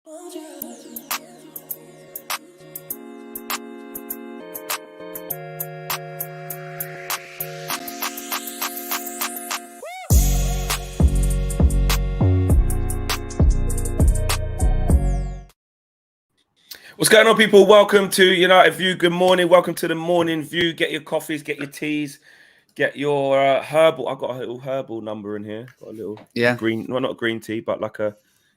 What's going on, people? Welcome to United View. Good morning. Welcome to the morning view. Get your coffees, get your teas, get your herbal. I've got a little herbal number in here. Got a little green, well, not green tea, but like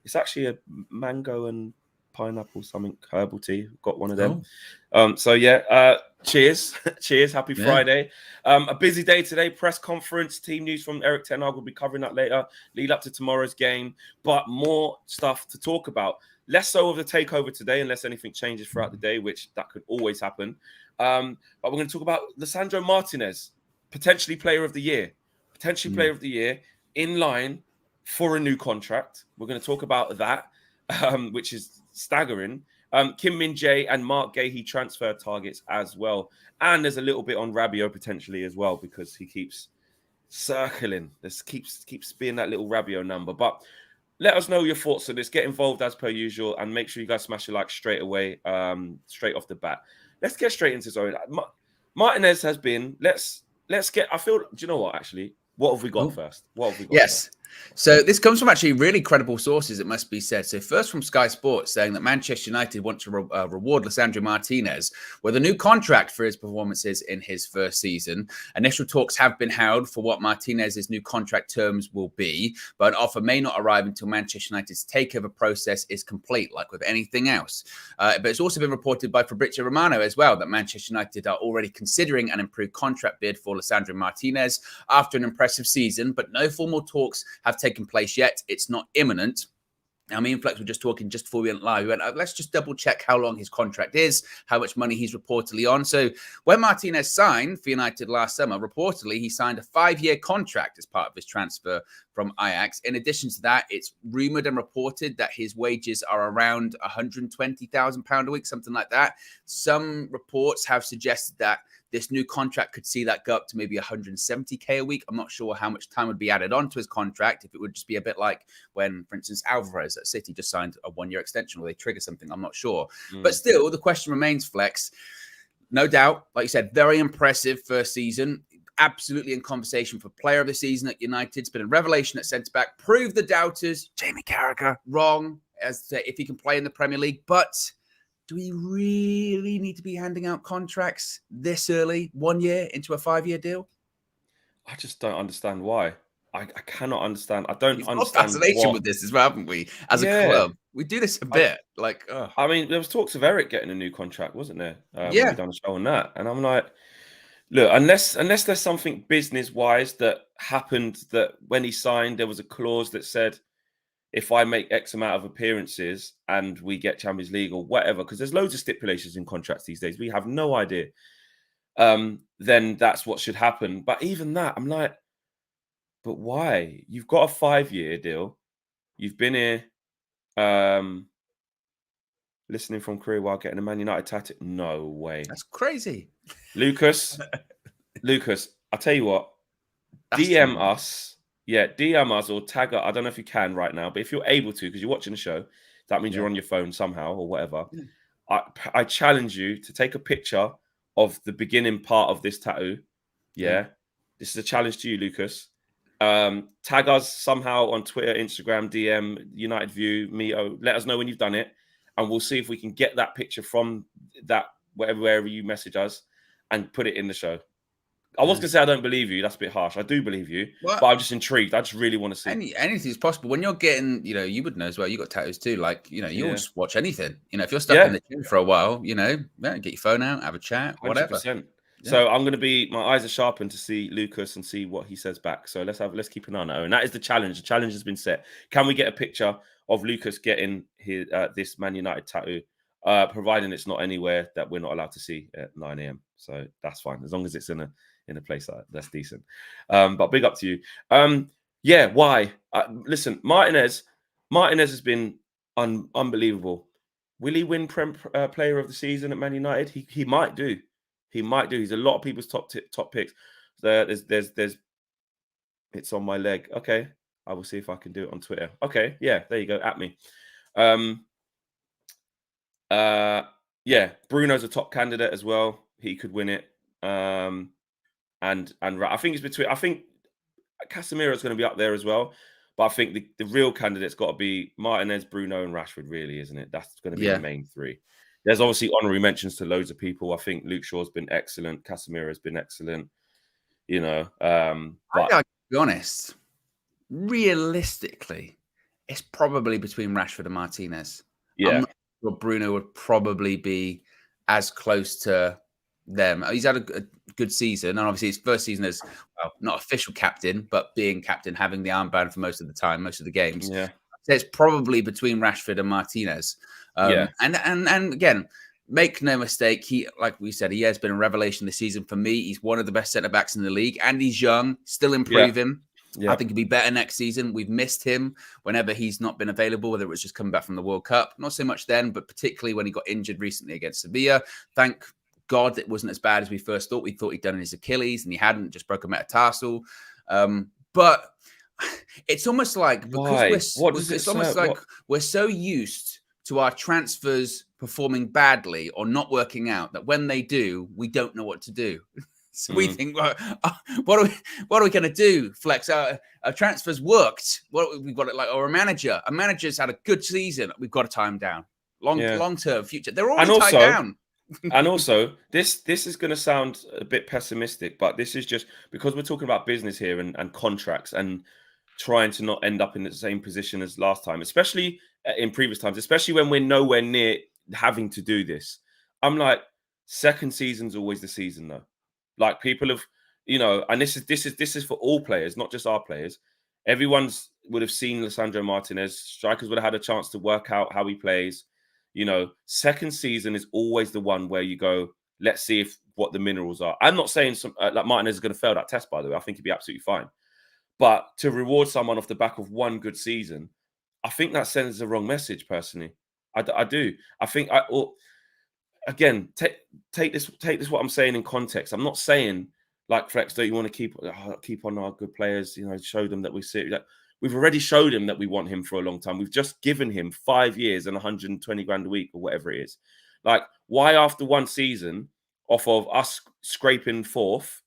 it's actually a mango and pineapple something herbal tea. Got one of them. Cheers. Cheers. Happy Friday. A busy day today. Press conference, team news from Eric Ten Hag. We'll be covering that later. Lead up to tomorrow's game, but more stuff to talk about. Less so of the takeover today, unless anything changes throughout the day, which that could always happen. But we're going to talk about Lisandro Martinez, potentially player of the year. Player of the year, in line for a new contract. We're going to talk about that, which is staggering. min-Jae and MUFC Guehi transfer targets as well. And there's a little bit on Rabiot potentially as well, because he keeps circling. This keeps being that little Rabiot number. But let us know your thoughts on this. Get involved as per usual, and make sure you guys smash your like straight away, straight off the bat. Let's get straight into this. Martinez has been. Let's get. I feel. Do you know what? Actually, what have we got first? What have we got? Yes. First? So this comes from actually really credible sources, it must be said. So first from Sky Sports, saying that Manchester United want to reward Lisandro Martinez with a new contract for his performances in his first season. Initial talks have been held for what Martinez's new contract terms will be, but an offer may not arrive until Manchester United's takeover process is complete, like with anything else. But it's also been reported by Fabrizio Romano as well that Manchester United are already considering an improved contract bid for Lisandro Martinez after an impressive season, but no formal talks have taken place yet. It's not imminent. Now, me and Flex were just talking just before we went live. We went, let's just double check how long his contract is, how much money he's reportedly on. So when Martinez signed for United last summer, reportedly he signed a 5-year contract as part of his transfer from Ajax. In addition to that, it's rumoured and reported that his wages are around £120,000 a week, something like that. Some reports have suggested that this new contract could see that go up to maybe 170k a week. I'm not sure how much time would be added on to his contract. If it would just be a bit like when, for instance, Alvarez at City just signed a 1-year extension, or they trigger something. I'm not sure. But still, the question remains, Flex. No doubt, like you said, very impressive first season. Absolutely in conversation for player of the season at United. It's been a revelation at centre-back. Proved the doubters, Jamie Carragher, wrong, as to say, if he can play in the Premier League. But do we really need to be handing out contracts this early, 1 year into a 5-year deal? I just don't understand why. I cannot understand. I don't understand. Fascination with this as well, haven't we? As a club, we do this a bit. I mean, there was talks of Eric getting a new contract, wasn't there? When we done a show on that, and I'm like, look, unless there's something business-wise that happened, that when he signed, there was a clause that said, if I make X amount of appearances and we get Champions League or whatever, because there's loads of stipulations in contracts these days. We have no idea. Then that's what should happen. But even that, I'm like, but why? You've got a 5-year deal. You've been here listening from Korea while getting a Man United tattoo. No way. That's crazy. Lucas, I'll tell you what. DM us. Yeah, DM us or tag us. I don't know if you can right now, but if you're able to, because you're watching the show, that means you're on your phone somehow or whatever. I challenge you to take a picture of the beginning part of this tattoo. This is a challenge to you, Lucas. Tag us somehow on Twitter, Instagram, DM, United View, me. Let us know when you've done it, and we'll see if we can get that picture from that wherever you message us and put it in the show. I was going to say I don't believe you. That's a bit harsh. I do believe you, but I'm just intrigued. I just really want to see. Anything's possible. When you're getting, you would know as well. You got tattoos too. You'll just watch anything. If you're stuck in the gym for a while, get your phone out, have a chat, whatever. 100%. So I'm going to be, my eyes are sharpened to see Lucas and see what he says back. So let's keep an eye on that. And that is the challenge. The challenge has been set. Can we get a picture of Lucas getting his this Man United tattoo, providing it's not anywhere that we're not allowed to see at 9 a.m. So that's fine, as long as it's in a place that's decent. But big up to you. Why? Listen, Martinez has been unbelievable. Will he win player of the season at Man United? He might do. He might do. He's a lot of people's top picks. There's it's on my leg. Okay, I will see if I can do it on Twitter. Okay, yeah, there you go. At me. Yeah, Bruno's a top candidate as well. He could win it. And I think it's between. I think Casemiro's going to be up there as well. But I think the real candidate's got to be Martinez, Bruno, and Rashford, really, isn't it? That's going to be the main three. There's obviously honorary mentions to loads of people. I think Luke Shaw's been excellent. Casemiro's been excellent. You know, but to be honest, realistically, it's probably between Rashford and Martinez. Yeah. I'm not sure Bruno would probably be as close to them. He's had a good season, and obviously his first season as, well, not official captain, but being captain, having the armband for most of the time, most of the games. Yeah. So it's probably between Rashford and Martinez. And again, make no mistake, he, like we said, he has been a revelation this season for me. He's one of the best centre-backs in the league, and he's young, still improving. I think he'll be better next season. We've missed him whenever he's not been available, whether it was just coming back from the World Cup. Not so much then, but particularly when he got injured recently against Sevilla. Thank God it wasn't as bad as we first thought. We thought he'd done in his Achilles, and he hadn't, just broke a metatarsal. But it's almost like, because we're so used to our transfers performing badly or not working out, that when they do, we don't know what to do. So we think, well, what are we going to do, Flex? Our transfers worked. We've got it like, or a manager's had a good season. We've got to tie him down. Long-term future. They're already tied down. And also, this is going to sound a bit pessimistic, but this is just because we're talking about business here and contracts and trying to not end up in the same position as last time, especially in previous times, especially when we're nowhere near having to do this. I'm like, second season's always the season, though. Like, people have, you know, and this is for all players, not just our players. Everyone's would have seen Lisandro Martinez. Strikers would have had a chance to work out how he plays. You know, second season is always the one where you go, let's see what the minerals are. I'm not saying like Martinez is going to fail that test, by the way. I think he'd be absolutely fine. But to reward someone off the back of one good season, I think that sends the wrong message, personally. I do. I think again, take this what I'm saying in context. I'm not saying, like, Flex, don't you want to keep on our good players, you know, show them that we're serious. Like, we've already showed him that we want him for a long time. We've just given him 5 years and 120 grand a week or whatever it is. Like, why after one season off of us scraping fourth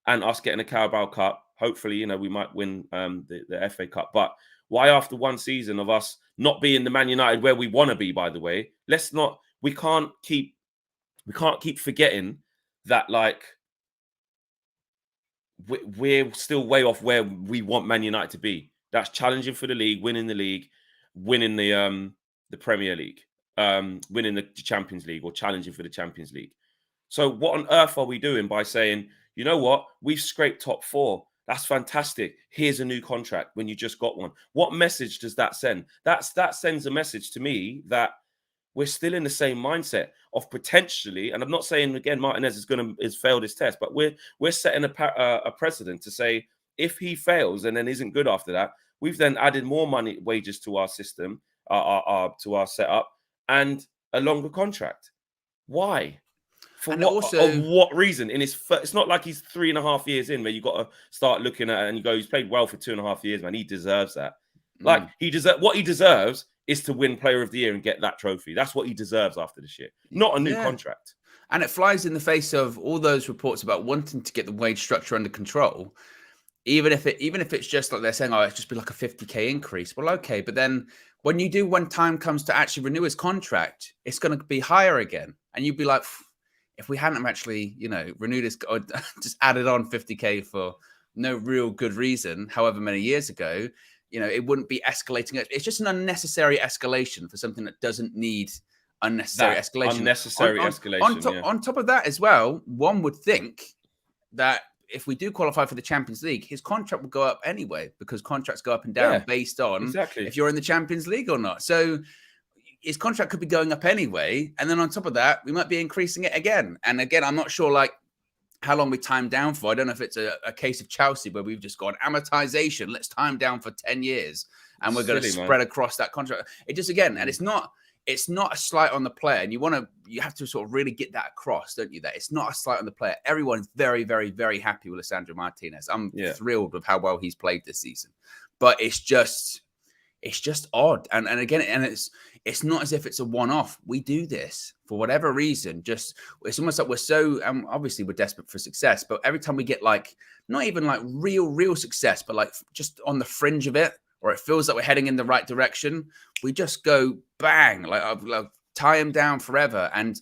and us getting a Carabao Cup, hopefully, you know, we might win the FA Cup, but why after one season of us not being the Man United where we want to be, by the way, we can't keep forgetting that, like, we're still way off where we want Man United to be. That's challenging for the league, winning the league, winning the Premier League, winning the Champions League, or challenging for the Champions League. So what on earth are we doing by saying, you know what, we've scraped top 4. That's fantastic. Here's a new contract when you just got one. What message does that send? That sends a message to me that we're still in the same mindset of potentially, and I'm not saying, again, Martinez has failed his test, but we're setting a precedent to say, if he fails and then isn't good after that, we've then added more wages to our system, to our setup, and a longer contract. Why? For what reason? It's not like he's 3.5 years in where you got to start looking at it and you go, he's played well for 2.5 years, man. He deserves that. Like, what he deserves is to win Player of the Year and get that trophy. That's what he deserves after this year, not a new contract. And it flies in the face of all those reports about wanting to get the wage structure under control. Even if it's just like they're saying, oh, it's just be like a 50k increase. Well, okay, but then when time comes to actually renew his contract, it's going to be higher again, and you'd be like, if we hadn't actually, you know, renewed his, or just added on 50k for no real good reason, however many years ago, you know, it wouldn't be escalating. It's just an unnecessary escalation for something that doesn't need unnecessary escalation. On top of that as well, one would think that if we do qualify for the Champions League, his contract will go up anyway, because contracts go up and down based on if you're in the Champions League or not. So his contract could be going up anyway. And then on top of that, we might be increasing it again. And again, I'm not sure, like, how long we time down for. I don't know if it's a case of Chelsea where we've just gone amortization. Let's time down for 10 years and we're going to spread across that contract. It just, again, and it's not a slight on the player. And you have to sort of really get that across, don't you? That it's not a slight on the player. Everyone's very, very, very happy with Lisandro Martinez. I'm thrilled with how well he's played this season, but it's just odd. And again, and it's not as if it's a one-off. We do this for whatever reason. Just it's almost like we're so obviously we're desperate for success, but every time we get like not even like real success, but like just on the fringe of it, or it feels like we're heading in the right direction, we just go bang, like tie them down forever. And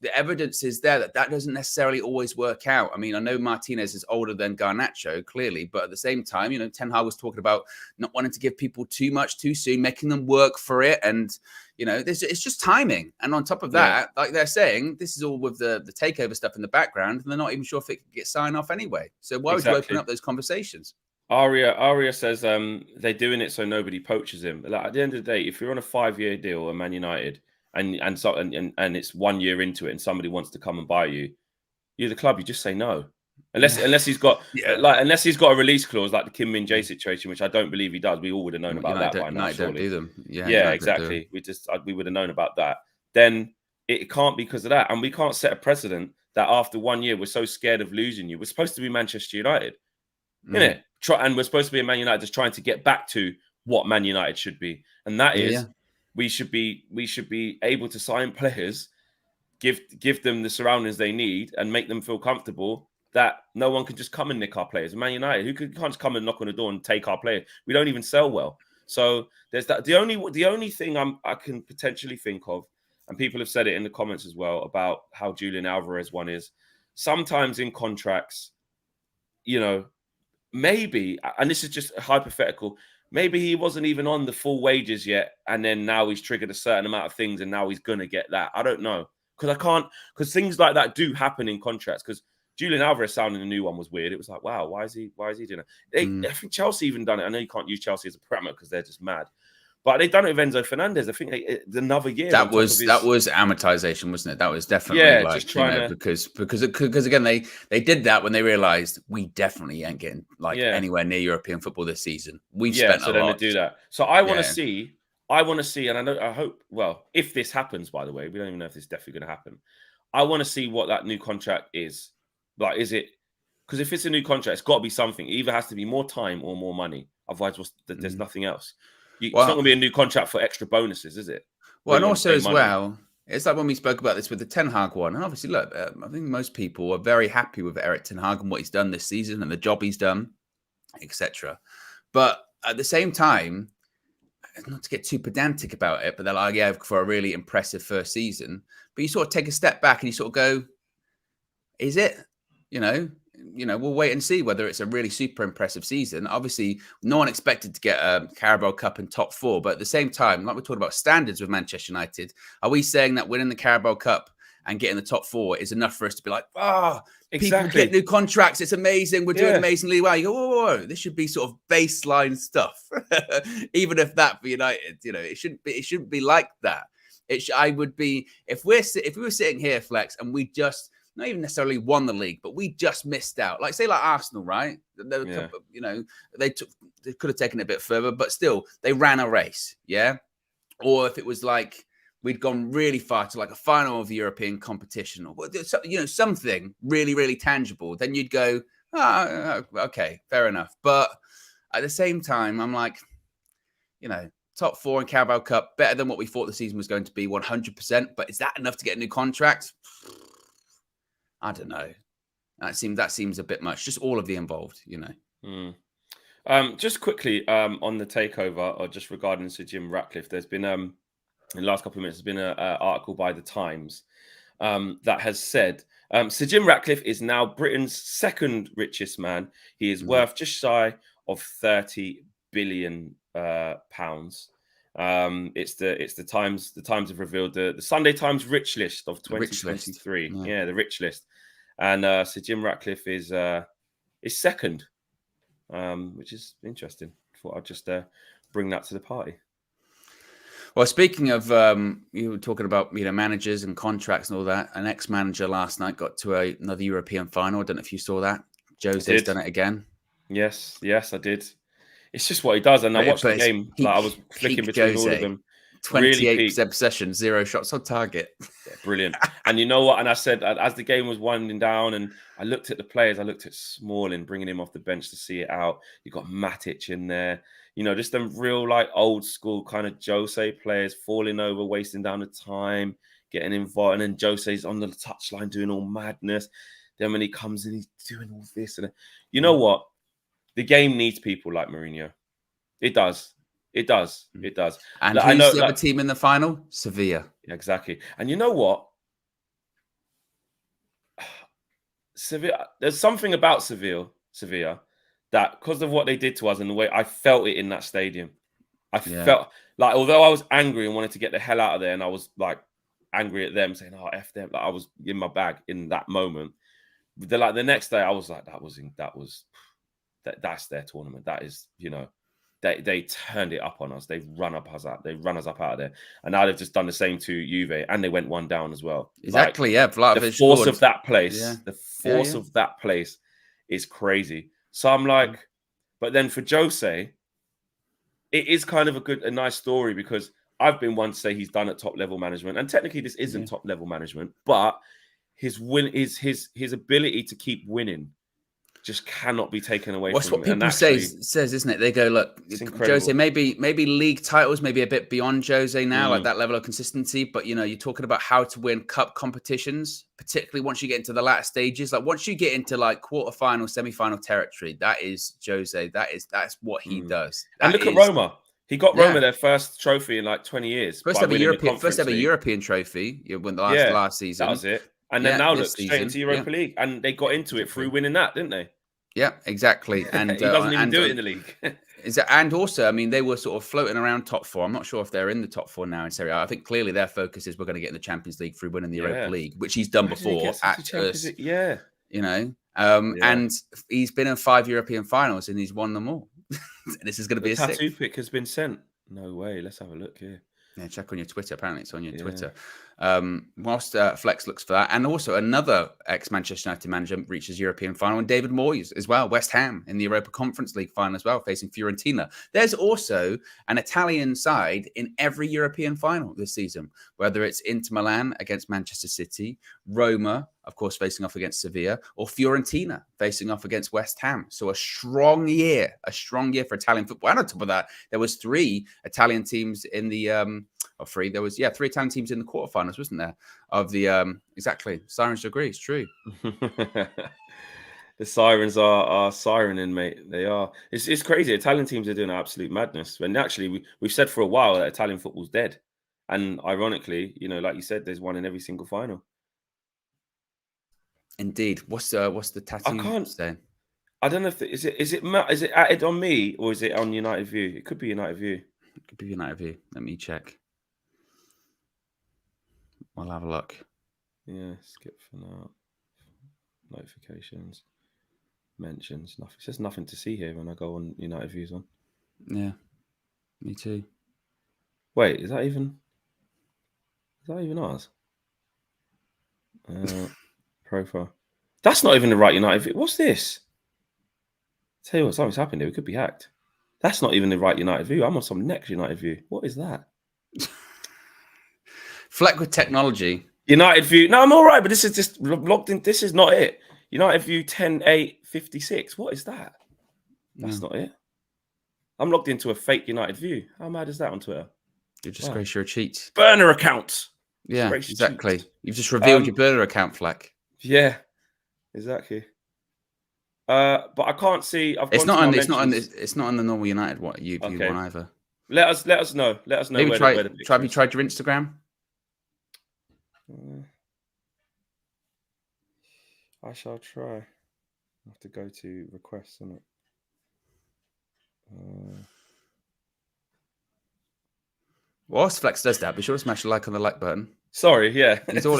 the evidence is there that doesn't necessarily always work out. I mean, I know Martinez is older than Garnacho, clearly, but at the same time, you know, Ten Hag was talking about not wanting to give people too much too soon, making them work for it. And, you know, it's just timing. And on top of that, like they're saying, this is all with the takeover stuff in the background, and they're not even sure if it can get signed off anyway. So why would you open up those conversations? Aria says they're doing it so nobody poaches him. Like, at the end of the day, if you're on a 5-year deal at Man United, and it's 1 year into it and somebody wants to come and buy you, you're the club, you just say no. Unless he's got unless he's got a release clause like the Kim Min-Jae situation, which I don't believe he does. We all would have known about that by now. Don't do them. Yeah, exactly. We would have known about that. Then it can't be because of that. And we can't set a precedent that after 1 year we're so scared of losing you. We're supposed to be Manchester United. Isn't it? And we're supposed to be a Man United just trying to get back to what Man United should be. And that is we should be able to sign players, give them the surroundings they need, and make them feel comfortable that no one can just come and nick our players. Man United, can't just come and knock on the door and take our players. We don't even sell well. So there's that. The only thing I can potentially think of, and people have said it in the comments as well about how Julian Alvarez one is, sometimes in contracts, you know, maybe, and this is just hypothetical, maybe he wasn't even on the full wages yet, and then now he's triggered a certain amount of things, and now he's gonna get that. I don't know, because things like that do happen in contracts. Because Julian Alvarez sounding the new one was weird. It was like, wow, why is he doing it? I think Chelsea even done it. I know you can't use Chelsea as a parameter because they're just mad. But they've done it with Enzo Fernandez. I think another year. That was amortization, wasn't it? That was definitely just trying to... because again they did that when they realized we definitely ain't getting anywhere near European football this season. We've spent a lot. Then they do that. So I want to see, and I hope. Well, if this happens, by the way, we don't even know if this is definitely going to happen. I want to see what that new contract is. Like, is it? Because if it's a new contract, it's got to be something. It either has to be more time or more money. Otherwise, there's nothing else. It's not going to be a new contract for extra bonuses, is it? Well, and also as well, it's like when we spoke about this with the Ten Hag one. And obviously, look, I think most people are very happy with Erik Ten Hag and what he's done this season and the job he's done, etc. But at the same time, not to get too pedantic about it, but they're like, yeah, for a really impressive first season. But you sort of take a step back and you sort of go, is it? You know, we'll wait and see whether it's a really super impressive season. Obviously, no one expected to get a Carabao Cup in top 4. But at the same time, like we're talking about standards with Manchester United, are we saying that winning the Carabao Cup and getting the top 4 is enough for us to be like, people get new contracts. It's amazing. We're doing amazingly well. You go, whoa, this should be sort of baseline stuff. Even if that for United, you know, it shouldn't be like that. I would be, if we were sitting here, Flex, and we just not even necessarily won the league, but we just missed out. Like, say, like Arsenal, right? You know, they could have taken it a bit further, but still, they ran a race, yeah? Or if it was like we'd gone really far to like a final of the European competition, or, you know, something really, really tangible, then you'd go, okay, fair enough. But at the same time, I'm like, you know, top 4 in Carabao Cup, better than what we thought the season was going to be, 100%. But is that enough to get a new contract? I don't know. That seems a bit much. Just all of the involved, you know. Just quickly on the takeover, or just regarding Sir Jim Ratcliffe, there's been in the last couple of minutes, there's been an article by the Times that has said Sir Jim Ratcliffe is now Britain's second richest man. He is worth just shy of 30 billion pounds. It's the Times. The Times have revealed the Sunday Times Rich List of 2023. The Rich List, and Sir Jim Ratcliffe is second, which is interesting. Thought I'd just bring that to the party. Well, speaking of you were talking about managers and contracts and all that. An ex-manager last night got to another European final. I don't know if you saw that. Jose's done it again. Yes, I did. It's just what he does. And I watched the game. I was flicking between all of them. 28% possession, 0 shots on target. Yeah, brilliant. And you know what? And I said, as the game was winding down and I looked at the players, I looked at Smalling, bringing him off the bench to see it out. You got Matic in there. You know, just them real like old school kind of Jose players falling over, wasting down the time, getting involved, and then Jose's on the touchline doing all madness. Then when he comes in, he's doing all this, and you know what? The game needs people like Mourinho. It does. It does. It does. And like, who's I know, the other team in the final? Sevilla. Exactly. And you know what? Sevilla. There's something about Sevilla that because of what they did to us and the way I felt it in that stadium. I felt like, although I was angry and wanted to get the hell out of there, and I was like angry at them, saying, "Oh, F them," like I was in my bag in that moment. The next day, I was like, that's their tournament. That is, you know, they turned it up on us. They run us up out of there. And now they've just done the same to Juve, and they went one down as well. Exactly, like, the force of that place, the force of that place is crazy. So I'm like, but then for Jose, it is kind of a nice story, because I've been one to say he's done at top level management, and technically this isn't top level management, but his his ability to keep winning just cannot be taken away What's from what him. people says, isn't it? They go, look, Jose, maybe league titles, maybe a bit beyond Jose now, like that level of consistency. But, you know, you're talking about how to win cup competitions, particularly once you get into the latter stages. Like once you get into like quarterfinal, semi-final territory, that is Jose. That's what he does. And look at Roma. He got Roma their first trophy in like 20 years. First ever European trophy. You won the last season. That was it. And then now look, straight into Europa League. And they got into it through winning that, didn't they? Yeah, exactly. And he doesn't even do it in the league. And also, I mean, they were sort of floating around top four. I'm not sure if they're in the top four now in Serie A. I think clearly their focus is we're going to get in the Champions League through winning the Europa League, which he's done before at us. You know, and he's been in 5 European finals and he's won them all. This is going to be a tattoo pic has been sent. No way. Let's have a look here. Yeah, check on your Twitter. Apparently, it's on your Twitter. Whilst Flex looks for that, and also another ex-Manchester United manager reaches European final, and David Moyes as well. West Ham in the Europa Conference League final as well, facing Fiorentina. There's also an Italian side in every European final this season, whether it's Inter Milan against Manchester City, Roma, of course, facing off against Sevilla, or Fiorentina facing off against West Ham. So a strong year for Italian football. And on top of that, there was 3 Italian teams in the There was 3 Italian teams in the quarterfinals, wasn't there? Of the exactly. Sirens agree. It's true. The Sirens are sirening, mate. They are. It's crazy. Italian teams are doing absolute madness. When actually we've said for a while that Italian football's dead, and ironically, you know, like you said, there's one in every single final. Indeed. What's the tattoo saying? I don't know if is it added on me or is it on United View? It could be United View. It could be United View. Let me check. I'll have a look. Yeah, skip for now. Notifications, mentions. Nothing. It says nothing to see here when I go on United Views on. Yeah, me too. Wait, is that even ours? Profile. That's not even the right United View. What's this? Tell you what, something's happened here. We could be hacked. That's not even the right United View. I'm on some next United View. What is that? Fleck with technology. United View. No, I'm all right, but this is just logged in. This is not it. United View 10/8/56. What is that? That's not it. I'm logged into a fake United View. How mad is that on Twitter? You're just grace your cheats. Burner account. Yeah, exactly. You've just revealed your burner account, Fleck. Yeah, exactly. But I can't see. It's not on the normal United one either. Let us know. Let us know. Maybe have you tried your Instagram? I shall try. I have to go to requests, isn't it? Whilst Flex does that, be sure to smash a like on the like button. Sorry, yeah. He's all.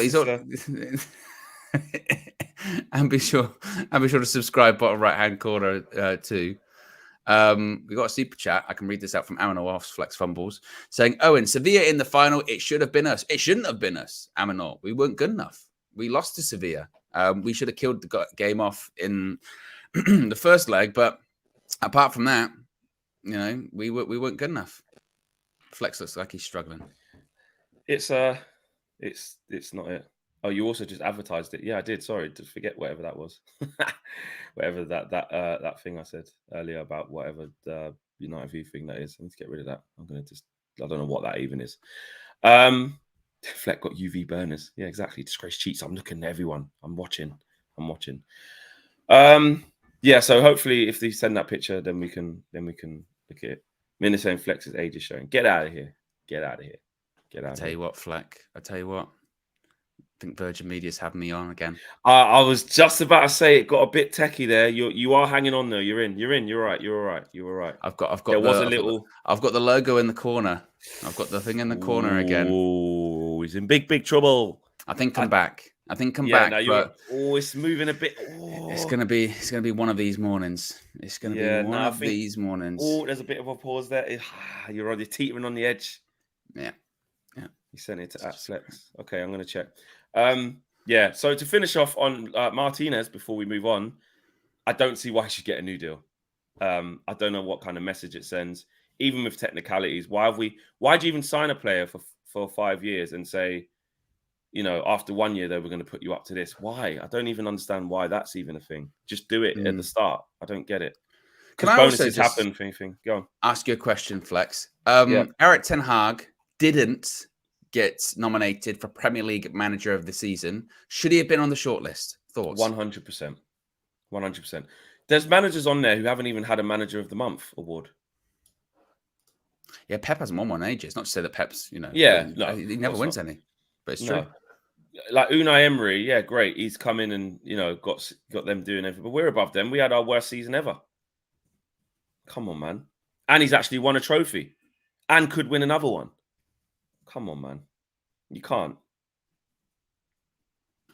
And be sure to subscribe, bottom right hand corner too. We got a super chat. I can read this out from Aminor off Flex Fumbles saying, Owen, Sevilla in the final. It should have been us. It shouldn't have been us, Aminor. We weren't good enough. We lost to Sevilla. We should have killed the game off in the first leg. But apart from that, you know, we weren't good enough. Flex looks like he's struggling. It's not it. Oh, you also just advertised it. Yeah, I did. Sorry, to forget whatever that was. Whatever that thing I said earlier about whatever United view thing that is. I need to get rid of that. I don't know what that even is. Fleck got UV burners. Yeah, exactly. Disgrace cheats. I'm looking at everyone. I'm watching. Yeah, so hopefully if they send that picture, then we can look at it. Minna saying Flex's age is showing. Get out of here. I tell you what, Fleck. I tell you what. I think Virgin Media's having me on again. I was just about to say it got a bit techie there. You are hanging on though. You're in. You're right. I've got There was a little. I've got the logo in the corner. I've got the thing in the corner again. Oh, he's in big trouble. I think I'm back. But it's moving a bit. It's gonna be one of these mornings. It's gonna be one of these mornings. Oh, there's a bit of a pause there. You're teetering on the edge. Yeah. You sent it to @Flex. Okay, I'm gonna check. Yeah. So to finish off on Martinez before we move on, I don't see why he should get a new deal. I don't know what kind of message it sends. Even with technicalities, why'd you even sign a player for 5 years and say, after 1 year they were going to put you up to this? Why? I don't even understand why that's even a thing. Just do it at the start. I don't get it. Can I bonuses happen? Thing. Go on. Ask you a question, Flex. Erik ten Hag didn't get nominated for Premier League Manager of the Season. Should he have been on the shortlist? Thoughts? 100%. 100%. There's managers on there who haven't even had a Manager of the Month award. Yeah, Pep hasn't won one in ages. Not to say that Pep's, he never wins any, but it's true. No. Like Unai Emery, yeah, great. He's come in and got them doing everything. But we're above them. We had our worst season ever. Come on, man. And he's actually won a trophy and could win another one. Come on, man. You can't.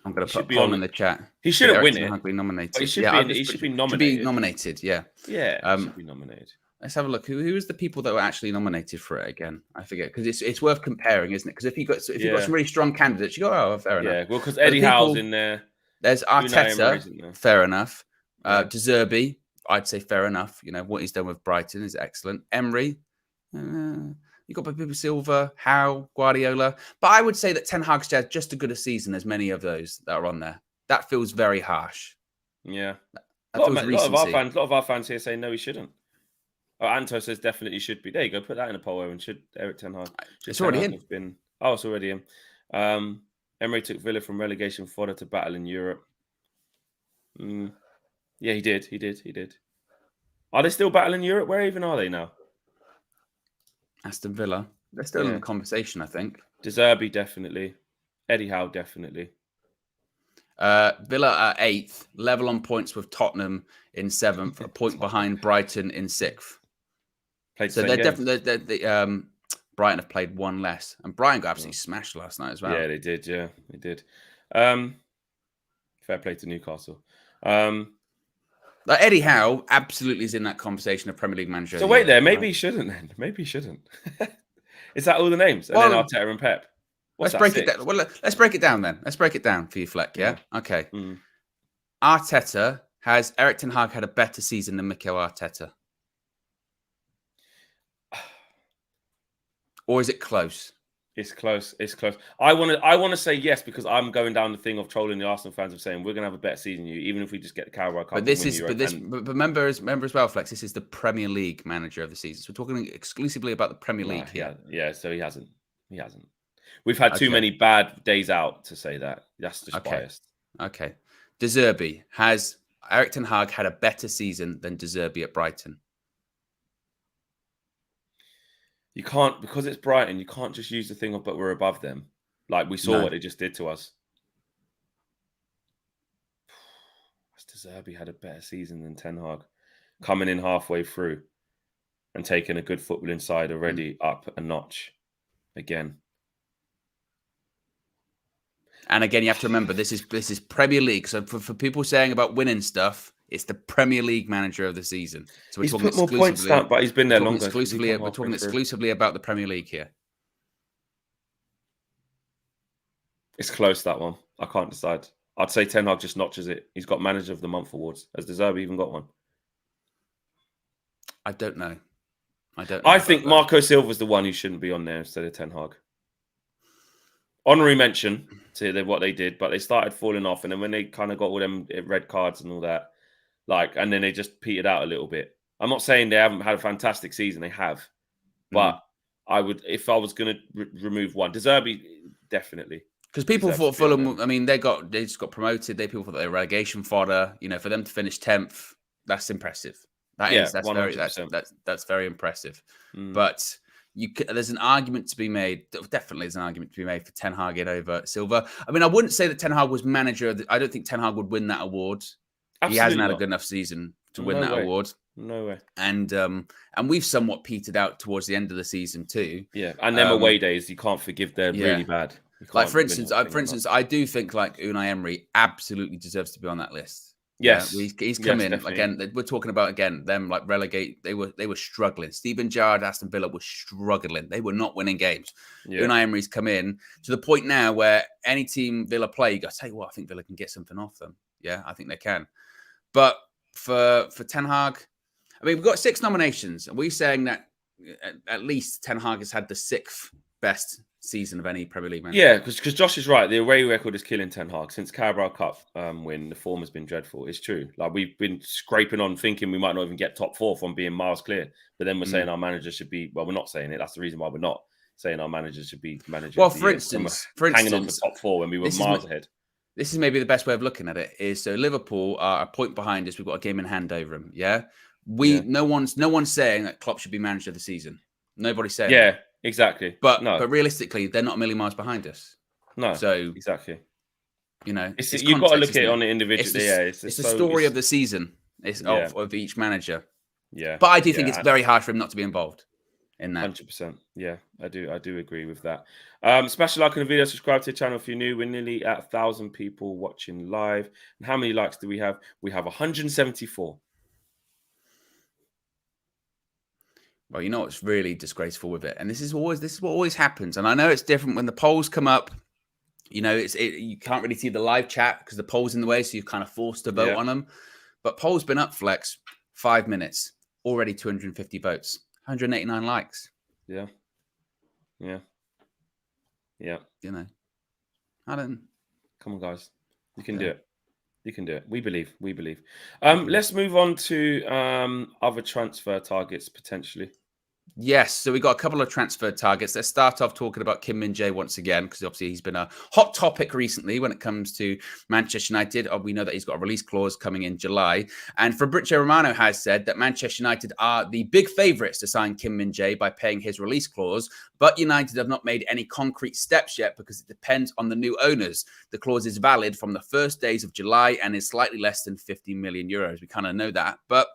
I'm going to put a poll in the chat. He shouldn't win it. Be nominated. He should be nominated. Should be nominated, yeah. Yeah, he should be nominated. Let's have a look. Who is the people that were actually nominated for it again? I forget, because it's worth comparing, isn't it? Because if you've got some really strong candidates, you go, oh, fair enough. Yeah, well, because Eddie Howe's in there. There's Arteta, fair enough. De Zerbi, I'd say fair enough. What he's done with Brighton is excellent. Emery, you've got people Silva, Howe, Guardiola. But I would say that Ten Hag's had just as good a season as many of those that are on there. That feels very harsh. Yeah. A lot of our fans here say no, he shouldn't. Anto says definitely should be. There you go. Put that in a poll, Owen. Should Erik ten Hag? It's already in. It's already in. Emery took Villa from relegation fodder to battle in Europe. Yeah, he did. Are they still battling Europe? Where even are they now? Aston Villa. They're still in the conversation, I think. De Zerbi, definitely. Eddie Howe, definitely. Villa are 8th, level on points with Tottenham in 7th, a point behind Brighton in 6th. So they're definitely Brighton have played one less, and Brighton got absolutely smashed last night as well. Yeah, they did. Fair play to Newcastle. Eddie Howe absolutely is in that conversation of Premier League manager. So wait there, maybe he shouldn't then. Maybe he shouldn't. Is that all the names? And then Arteta and Pep. Let's break it down. Well, let's break it down then. Let's break it down for you, Fleck. Yeah. Okay. Arteta has Erik ten Hag had a better season than Mikel Arteta, or is it close? It's close. I want to say yes because I'm going down the thing of trolling the Arsenal fans of saying we're going to have a better season than you, even if we just get the Carabao Cup. But remember as well, Flex. This is the Premier League manager of the season. So we're talking exclusively about the Premier League here. Yeah. So he hasn't. We've had too many bad days out to say that. That's just biased. Okay. De Zerbi, has Erik ten Hag had a better season than De Zerbi at Brighton? You can't, because it's Brighton, you can't just use the thing of, but we're above them. Like we saw what they just did to us. De Zerbi had a better season than Ten Hag. Coming in halfway through and taking a good footballing side already up a notch again. And again, you have to remember, this is Premier League. So for people saying about winning stuff, it's the Premier League manager of the season. So he's put more points down, but he's been there longer. We're talking exclusively about the Premier League here. It's close, that one. I can't decide. I'd say Ten Hag just notches it. He's got Manager of the Month awards. Has De Zerbi even got one? I don't know. I think Marco Silva's the one who shouldn't be on there instead of Ten Hag. Honorary mention to what they did, but they started falling off. And then when they kind of got all them red cards and all that, and then they just petered out a little bit. I'm not saying they haven't had a fantastic season. They have. But I would, if I was going to remove one, De Zerbi, definitely. Because people thought Fulham, I mean, they just got promoted. People thought they were relegation fodder. You know, for them to finish 10th, that's impressive. That's 100%. That's very impressive. But there's an argument to be made. Definitely, there's an argument to be made for Ten Hag over Silva. I mean, I wouldn't say that Ten Hag was manager. I don't think Ten Hag would win that award. Absolutely he hasn't had a good enough season to win that award. No way. And we've somewhat petered out towards the end of the season too. Yeah, and them away days, you can't forgive. They're really bad. Like for instance, I do think like Unai Emery absolutely deserves to be on that list. Yes, he's come in definitely. Again. We're talking about them like relegate. They were struggling. Steven Gerrard, Aston Villa was struggling. They were not winning games. Yeah. Unai Emery's come in to the point now where any team Villa play, you got to tell you what, I think Villa can get something off them. Yeah, I think they can. But for Ten Hag, I mean, we've got 6 nominations. Are we saying that at least Ten Hag has had the 6th best season of any Premier League manager? Yeah, because Josh is right. The away record is killing Ten Hag. Since Carabao Cup win, the form has been dreadful. It's true. Like, we've been scraping on thinking we might not even get top 4 from being miles clear. But then we're saying our manager should be, well, we're not saying it. That's the reason why we're not saying our manager should be managing. Well, for instance, hanging on for top 4 when we were miles ahead. This is maybe the best way of looking at it is, so Liverpool are a point behind us. We've got a game in hand over them. Yeah. No one's saying that Klopp should be manager of the season. Nobody's saying that. Exactly. But realistically, they're not a million miles behind us. No. So exactly. You know, you've got to look at it on the individual. It's the story of the season. Of each manager. Yeah. But I do think it's very hard for him not to be involved in that. 100%. Yeah, I do agree with that. Smash a like on the video, subscribe to the channel if you're new. We're nearly at 1,000 people watching live. And how many likes do we have? We have 174. Well, you know what's really disgraceful with it, and this is what always happens. And I know it's different when the polls come up. You know, you can't really see the live chat because the poll's in the way, so you're kind of forced to vote on them. But polls been up, Flex, 5 minutes, already 250 votes, 189 likes. Yeah. You know, Come on, guys, you can do it. You can do it. We believe. Let's move on to other transfer targets potentially. Yes, so we got a couple of transfer targets. Let's start off talking about Kim Min-Jae once again, because obviously he's been a hot topic recently when it comes to Manchester United. We know that he's got a release clause coming in July. And Fabrizio Romano has said that Manchester United are the big favourites to sign Kim Min-Jae by paying his release clause. But United have not made any concrete steps yet because it depends on the new owners. The clause is valid from the first days of July and is slightly less than 50 million euros. We kind of know that. But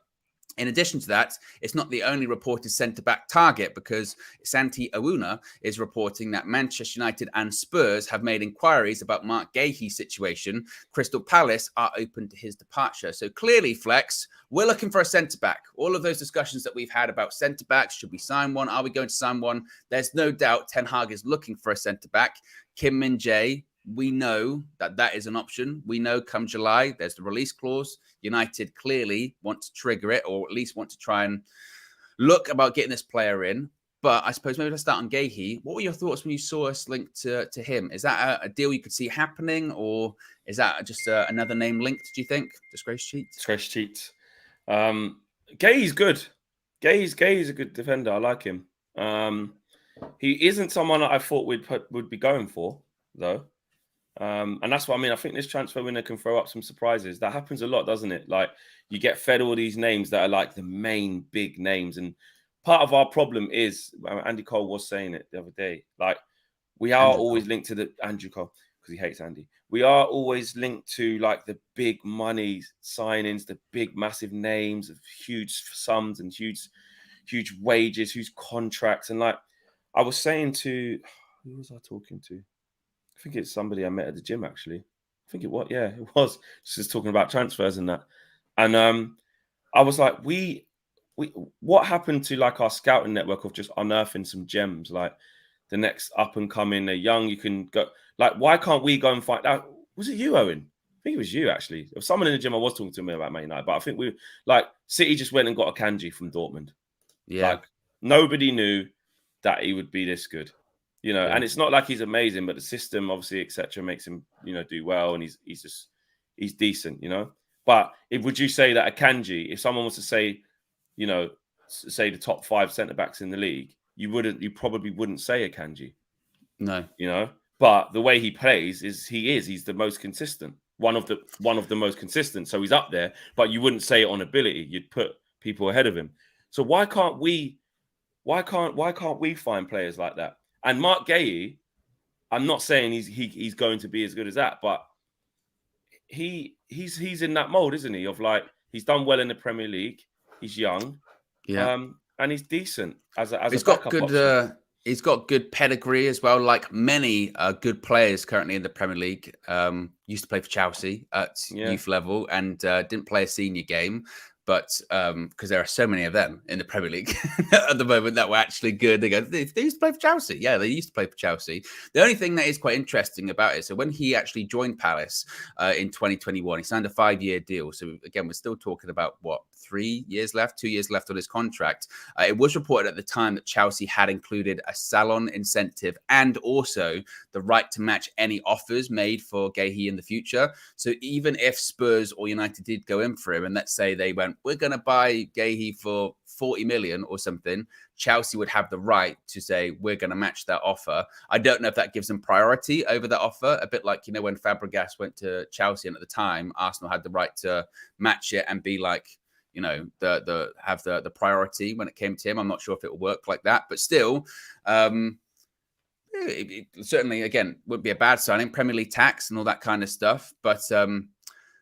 in addition to that, it's not the only reported centre-back target, because Santi Ouna is reporting that Manchester United and Spurs have made inquiries about Mark Guehi's situation. Crystal Palace are open to his departure. So clearly, Flex, we're looking for a centre-back. All of those discussions that we've had about centre-backs, should we sign one? Are we going to sign one? There's no doubt Ten Hag is looking for a centre-back. Kim Min-Jae, we know that is an option. We know come July, there's the release clause. United clearly want to trigger it, or at least want to try and look about getting this player in. But I suppose maybe let's start on Guehi. What were your thoughts when you saw us linked to him? Is that a deal you could see happening, or is that just another name linked, do you think? Disgrace cheat? Disgrace cheat. Guehi's good. Guehi's a good defender. I like him. He isn't someone that I thought would be going for, though. And that's what I mean. I think this transfer window can throw up some surprises. That happens a lot, doesn't it? Like, you get fed all these names that are like the main big names. And part of our problem is, Andy Cole was saying it the other day, like, we are always linked to the Andrew Cole, because he hates Andy. We are always linked to like the big money signings, the big massive names of huge sums and huge wages, huge contracts. And like, I was saying to, who was I talking to? I think it's somebody I met at the gym, actually. I think it was. Yeah, it was. Just talking about transfers and that. And I was like, what happened to like our scouting network of just unearthing some gems, like the next up and coming, they're young, you can go. Like, why can't we go and find out? Was it you, Owen? I think it was you, actually. There was someone in the gym I was talking to me about Man United, but I think City just went and got a Kanji from Dortmund. Yeah. Like, nobody knew that he would be this good. You know, and it's not like he's amazing, but the system, obviously, etc., makes him, do well, and he's decent, But would you say that a Kanji, if someone was to say, you know, say the top 5 centre backs in the league, you probably wouldn't say Akanji. No, you know. But the way he plays he's the most consistent, one of the most consistent. So he's up there, but you wouldn't say it on ability. You'd put people ahead of him. So why can't we find players like that? And Mark Guehi, I'm not saying he's going to be as good as that, but he's in that mold, isn't he? Of like, he's done well in the Premier League. He's young, and he's decent as a backup option. He's got good pedigree as well, like many good players currently in the Premier League. Used to play for Chelsea at youth level and didn't play a senior game. But because there are so many of them in the Premier League at the moment that were actually good. They go, they used to play for Chelsea. Yeah, they used to play for Chelsea. The only thing that is quite interesting about it, so when he actually joined Palace in 2021, he signed a 5-year deal. So again, we're still talking about, 2 years left on his contract. It was reported at the time that Chelsea had included a salon incentive and also the right to match any offers made for Guehi in the future. So even if Spurs or United did go in for him, and let's say they went, we're going to buy Guehi for 40 million or something, Chelsea would have the right to say, we're going to match that offer. I don't know if that gives them priority over that offer, a bit like, when Fabregas went to Chelsea, and at the time, Arsenal had the right to match it and be like, the priority when it came to him. I'm not sure if it will work like that, but still, it certainly, again, would be a bad signing. Premier League tax and all that kind of stuff. But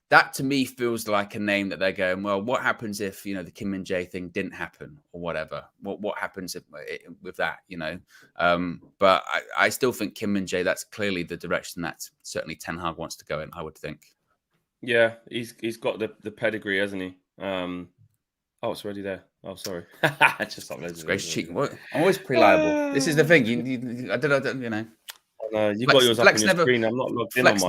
that to me feels like a name that they're going, well, what happens if, the Kim Min-Jae thing didn't happen or whatever? What happens with that, But I still think Kim Min-Jae, that's clearly the direction that certainly Ten Hag wants to go in, I would think. Yeah, he's got the pedigree, hasn't he? It's already there. Oh, sorry. Just uploaded. It's great cheating. I'm always reliable. This is the thing. I don't. No, you got yours up on your screen. I'm not logged in on mine.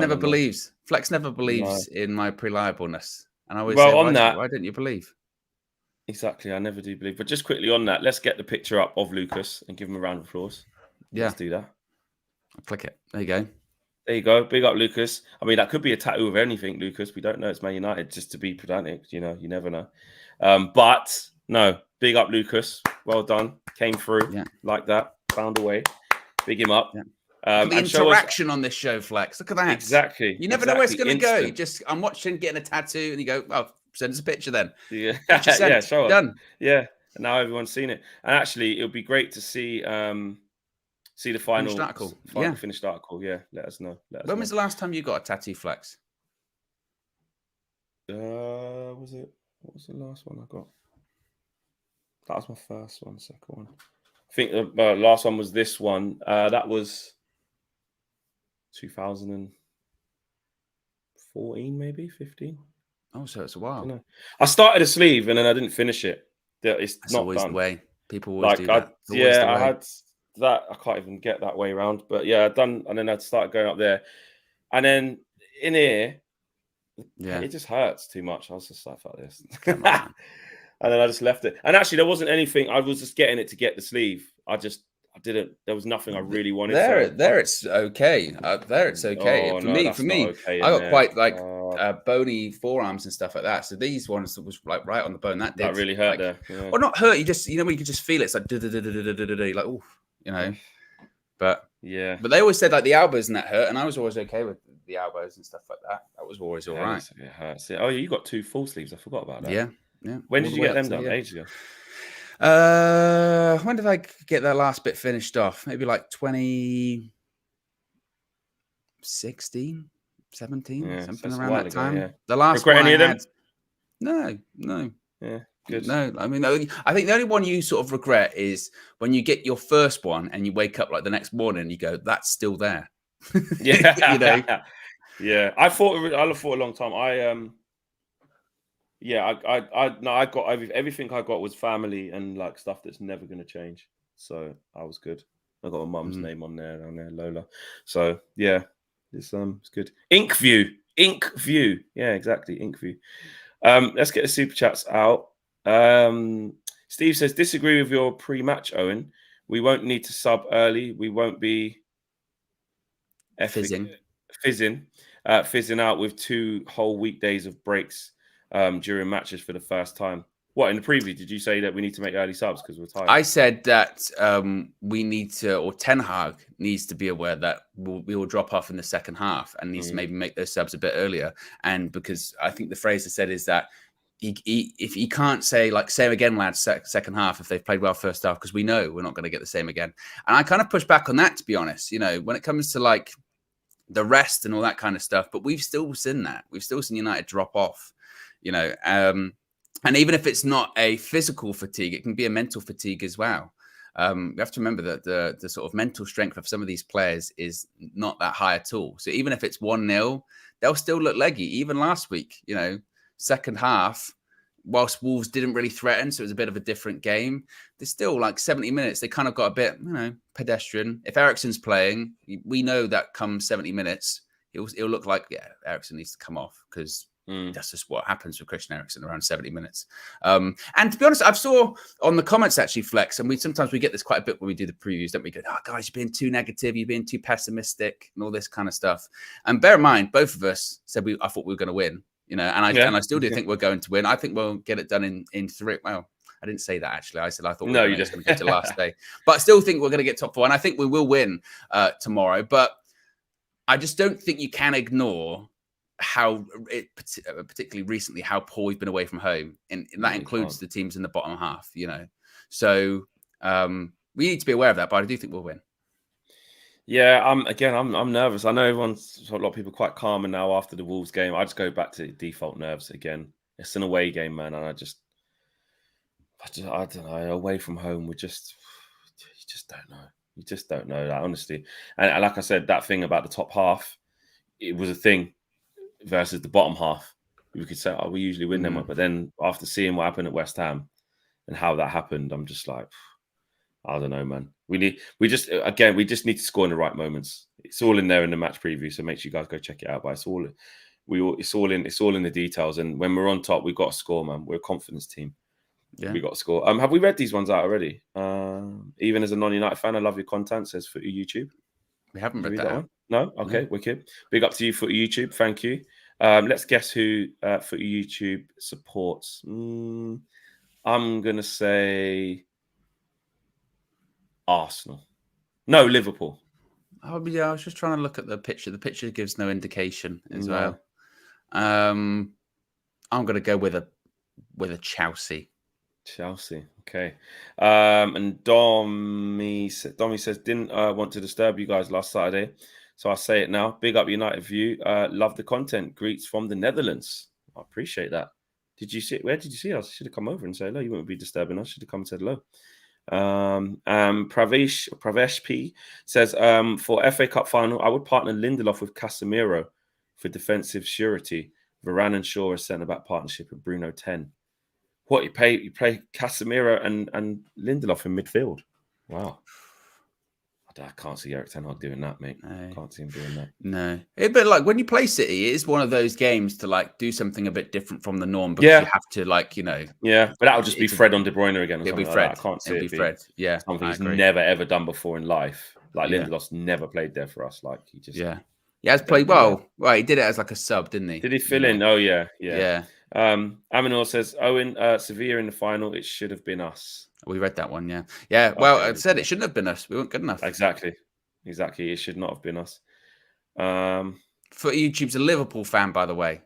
Flex never believes in my reliableness, and I always say, why didn't you believe? Exactly, I never do believe. But just quickly on that, let's get the picture up of Lucas and give him a round of applause. Yeah, let's do that. I'll click it. There you go. There you go. Big up, Lucas. I mean, that could be a tattoo of anything, Lucas. We don't know. It's Man United, just to be pedantic. You never know. But no, big up, Lucas. Well done. Came through like that. Found a way. Big him up. Yeah. The interaction on this show, Flex. Look at that. Exactly. You never know where it's going to go. I'm watching getting a tattoo, and you go, "Well, send us a picture then." Yeah, yeah, show done. Us. Yeah, and now everyone's seen it. And actually, it would be great to see the final finished article. Finished article. Yeah, let us know. When was the last time you got a tattoo, Flex? What was the last one I got? That was my first one. Second one. I think the last one was this one. That was 2014, maybe 15. Oh, so it's a while. I started a sleeve and then I didn't finish it. That's not always done. The way. People always do that. I had that. I can't even get that way around. But yeah, I'd done, and then I'd started going up there, and then in here, it just hurts too much. I was just like this. And then I just left it. And actually, there wasn't anything. I was just getting it to get the sleeve. I didn't. There was nothing I really wanted. There, it's okay. It's okay. For me, okay I got quite like bony forearms and stuff like that. So these ones was like right on the bone. That really hurt there. Yeah. Well, not hurt. You just when you can just feel it. It's like like oof, But yeah. But they always said like the elbows and that hurt, and I was always okay with the elbows and stuff like that. That was always all right. It hurts. Oh, you got 2 full sleeves. I forgot about that. Yeah. When did you get them done? Ages ago. When did I get that last bit finished off? Maybe like 2016, 17, something around that time. Yeah. The last Regret one any of them? No. Yeah, good. No, I mean, I think the only one you sort of regret is when you get your first one and you wake up like the next morning and you go, "That's still there." Yeah, Yeah, I fought a long time. I got everything I got was family and like stuff that's never going to change. So I was good. I got my mum's name on there, Lola. So yeah, it's good. Ink View. Yeah, exactly. Ink View. Let's get the super chats out. Steve says, disagree with your pre-match, Owen. We won't need to sub early. We won't be fizzing out with 2 whole weekdays of breaks during matches for the first time. What, in the preview, did you say that we need to make early subs because we're tired? I said that we need to, or Ten Hag needs to be aware that we will drop off in the second half and needs to maybe make those subs a bit earlier. And because I think the phrase I said is that if he can't say like same again, lads, second half if they've played well first half, because we know we're not going to get the same again. And I kind of push back on that, to be honest. You know, when it comes to like the rest and all that kind of stuff, but we've still seen that. We've still seen United drop off. You know. And even if it's not a physical fatigue, it can be a mental fatigue as well. We have to remember that the sort of mental strength of some of these players is not that high at all. So even if it's 1-0, they'll still look leggy. Even last week, you know, second half, whilst Wolves didn't really threaten, so it was a bit of a different game, there's still like 70 minutes. They kind of got a bit, you know, pedestrian. If Eriksen's playing, we know that come 70 minutes, it'll look like, yeah, Eriksen needs to come off because that's just what happens with Christian Eriksen around 70 minutes. And to be honest, I've saw on the comments actually, Flex, and sometimes we get this quite a bit when we do the previews, don't we? Go, oh, guys, you're being too negative, you're being too pessimistic, and all this kind of stuff. And bear in mind, both of us said I thought we were going to win, you know, and I still do think we're going to win. I think we'll get it done in 3. Well, I didn't say that actually. I said I thought we were just going to get to last day, but I still think we're going to get top 4, and I think we will win tomorrow. But I just don't think you can ignore how particularly recently how poor we've been away from home, and that includes the teams in the bottom half, you know. So we need to be aware of that, but I do think we'll win. Yeah, I'm nervous. I know a lot of people quite calmer now after the Wolves game. I just go back to default nerves again. It's an away game, man, and I don't know. Away from home, you just don't know. You just don't know that, honestly. And like I said, that thing about the top half, it was a thing versus the bottom half. We could say, oh, we usually win them, but then after seeing what happened at West Ham and how that happened, I'm just like, I don't know, man. We just need to score in the right moments. It's all in there in the match preview, so make sure you guys go check it out. But it's all in the details. And when we're on top, we've got to score, man. We're a confidence team. Yeah. We got to score. Have we read these ones out already? Even as a non-United fan, I love your content. Says Footy YouTube. We haven't read that one. No? Okay, wicked. Big up to you, Footy YouTube. Thank you. Let's guess who Footy YouTube supports. I'm going to say Arsenal. No, Liverpool. Oh, yeah, I was just trying to look at the picture. The picture gives no indication as well. I'm going to go with a Chelsea. Chelsea, okay. And Dommy says, didn't want to disturb you guys last Saturday, so I'll say it now. Big up United View. Love the content. Greets from the Netherlands. I appreciate that. Where did you see us? Should have come over and say hello. You wouldn't be disturbing us. Should have come and said hello. Pravesh P says, for FA Cup final, I would partner Lindelof with Casemiro for defensive surety. Varane and Shaw as centre-back partnership with Bruno 10. What, you play Casemiro and Lindelof in midfield? Wow. I can't see Erik Ten Hag doing that, mate. No. Can't see him doing that. No. But like when you play City, it is one of those games to like do something a bit different from the norm because you have to like, you know. Yeah, but that'll just be Fred on De Bruyne again. It'll be Fred. Like I can't see it'll be Fred. Yeah. Something he's never ever done before in life. Like Lindelof's never played there for us. Like he just he has played well. Well, he did it as like a sub, didn't he? Did he fill in? Oh yeah. Aminor says, Owen, Sevilla in the final, it should have been us. We read that one, yeah. Yeah, well, I said it shouldn't have been us. We weren't good enough. Exactly. It should not have been us. For YouTube's a Liverpool fan, by the way.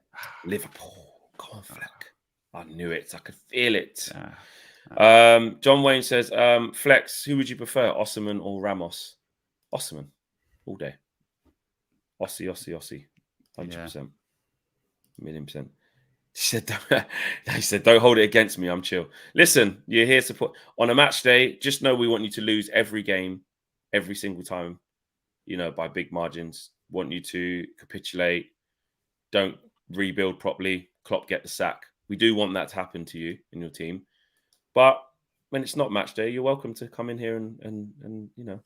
Liverpool. Come on, Fleck. I knew it. I could feel it. John Wayne says, Flex, who would you prefer, Osimhen or Ramos? Osimhen. All day. Ossie. 100%. $1,000,000%. He said, don't hold it against me. I'm chill. Listen, you're here to support. On a match day, just know we want you to lose every game, every single time, you know, by big margins. Want you to capitulate. Don't rebuild properly. Klopp get the sack. We do want that to happen to you and your team. But when it's not match day, you're welcome to come in here and you know,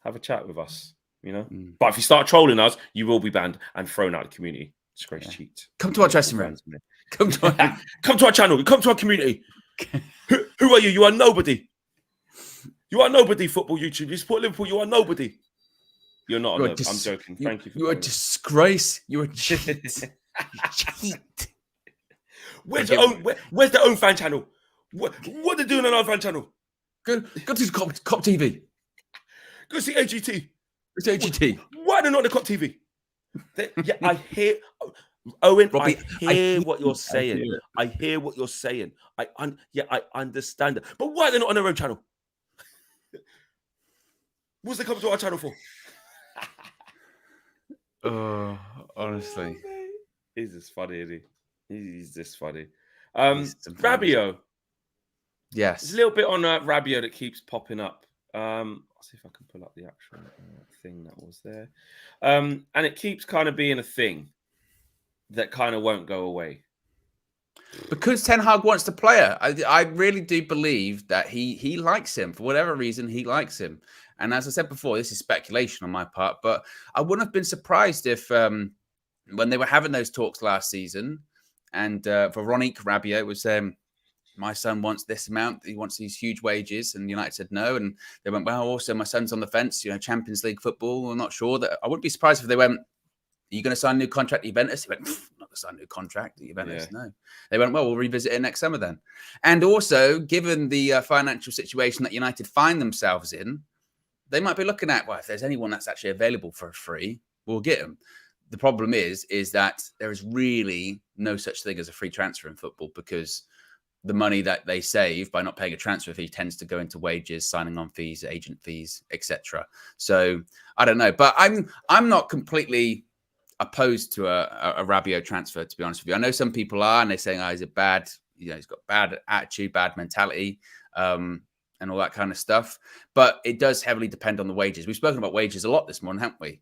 have a chat with us, you know. But if you start trolling us, you will be banned and thrown out of the community. Disgrace cheat. Come to our dressing room. Come to our channel. Come to our community. Who are you? You are nobody. You are nobody, football YouTube. You support Liverpool. You are nobody. You're not. I'm joking. Thank you. You're a disgrace. You're a cheat. Cheat. Where's the Owen fan channel? What are they doing on our fan channel? Go to Cop TV. Go see AGT. It's AGT. Why are they not on the Cop TV? I hear Owen. Robbie, I hear what you're saying. I hear what you're saying. I understand it. But why are they not on their own channel? What's they coming to our channel for? Oh, honestly. He's just funny, isn't he? He's just funny. Rabiot. Yes. There's a little bit on Rabiot that keeps popping up. I'll see if I can pull up the actual thing that was there. And it keeps kind of being a thing that kind of won't go away. Because Ten Hag wants the player. I really do believe that he likes him. For whatever reason, he likes him. And as I said before, this is speculation on my part, but I wouldn't have been surprised if when they were having those talks last season and Veronique Rabiot was saying, my son wants this amount. He wants these huge wages. And United said no. And they went, well, also my son's on the fence, Champions League football. I'm not sure that I wouldn't be surprised if they went, are you going to sign a new contract at Juventus? He went, not going to sign a new contract at Juventus. Yeah. No. They went, well, we'll revisit it next summer then. And also, given the financial situation that United find themselves in, they might be looking at, well, if there's anyone that's actually available for free, we'll get them. The problem is that there is really no such thing as a free transfer in football because the money that they save by not paying a transfer fee tends to go into wages, signing on fees, agent fees, etc. So I don't know, but I'm not completely opposed to a Rabiot transfer, to be honest with you. I know some people are, and they're saying, he's a bad, he's got bad attitude, bad mentality, and all that kind of stuff. But it does heavily depend on the wages. We've spoken about wages a lot this morning, haven't we?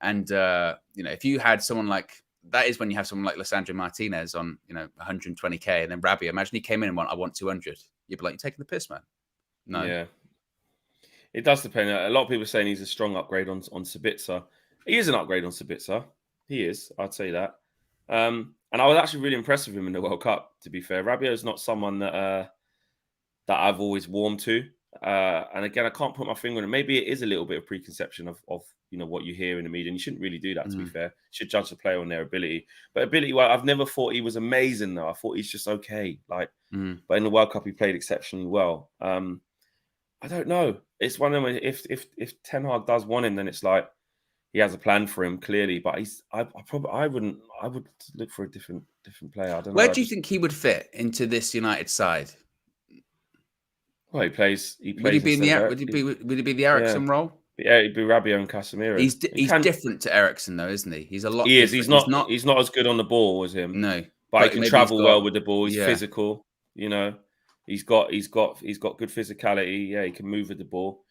And if you had someone like, that is when you have someone like Lisandro Martinez on, 120k, and then Rabiot, imagine he came in and went, I want 200. You'd be like, you're taking the piss, man. No. Yeah. It does depend. A lot of people are saying he's a strong upgrade on Sabitzer. He is an upgrade on Sabitzer. He is. I'd say that. And I was actually really impressed with him in the World Cup, to be fair. Rabiot is not someone that I've always warmed to. And again, I can't put my finger on it. Maybe it is a little bit of preconception of what you hear in the media. And you shouldn't really do that, to be fair. You should judge the player on their ability. But ability-wise, I've never thought he was amazing, though. I thought he's just okay. But in the World Cup, he played exceptionally well. I don't know. It's one of them. If Ten Hag does want him, then it's like he has a plan for him, clearly. But I would look for a different player. I don't know. Where do you think he would fit into this United side? Well, he plays. Would he be in would he be the Eriksen role? Yeah, he'd be Rabiot and Casemiro. He's different to Eriksen, though, isn't he? He's a lot. He is. He's not as good on the ball as him. No, but he can travel well with the ball. He's physical. He's got good physicality. Yeah, he can move with the ball.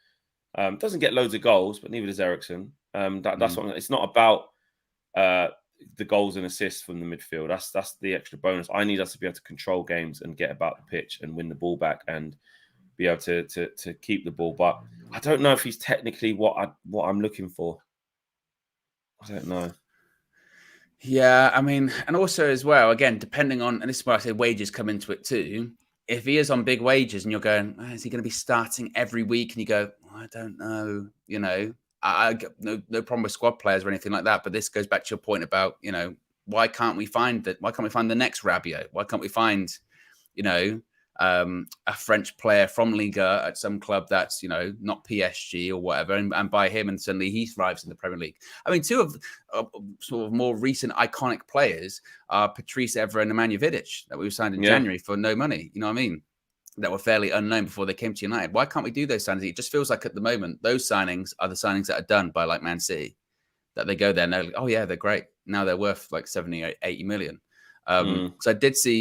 Doesn't get loads of goals, but neither does Eriksen. That's what. It's not about the goals and assists from the midfield. That's the extra bonus. I need us to be able to control games and get about the pitch and win the ball back and be able to keep the ball. But I don't know if he's technically what I'm looking for. I don't know. Yeah, I mean, and also as well, again, depending on, and this is where I say wages come into it too. If he is on big wages and you're going, is he going to be starting every week? And you go, I don't know, I no problem with squad players or anything like that. But this goes back to your point about, why can't we find the next Rabiot? Why can't we find, a French player from Liga at some club that's, not PSG or whatever, and buy him and suddenly he thrives in the Premier League. I mean, two of sort of more recent iconic players are Patrice Evra and Nemanja Vidic that we signed in January for no money. You know what I mean? That were fairly unknown before they came to United. Why can't we do those signings? It just feels like at the moment, those signings are the signings that are done by like Man City, that they go there and they're like, oh yeah, they're great. Now they're worth like 70 or 80 million. So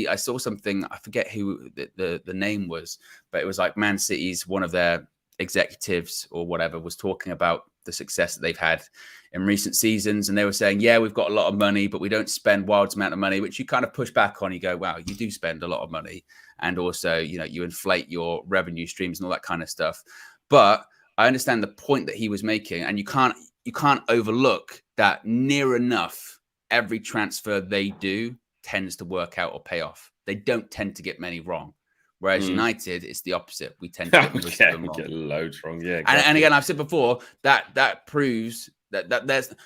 I saw something, I forget who the name was, but it was like Man City's, one of their executives or whatever was talking about the success that they've had in recent seasons. And they were saying, yeah, we've got a lot of money, but we don't spend wild amount of money, which you kind of push back on. You go, wow, you do spend a lot of money. And also, you inflate your revenue streams and all that kind of stuff. But I understand the point that he was making, and you can't overlook that near enough every transfer they do tends to work out or pay off. They don't tend to get many wrong. Whereas United, it's the opposite. We tend to get most of them wrong. Get loads wrong, yeah. Exactly. And again, I've said before that proves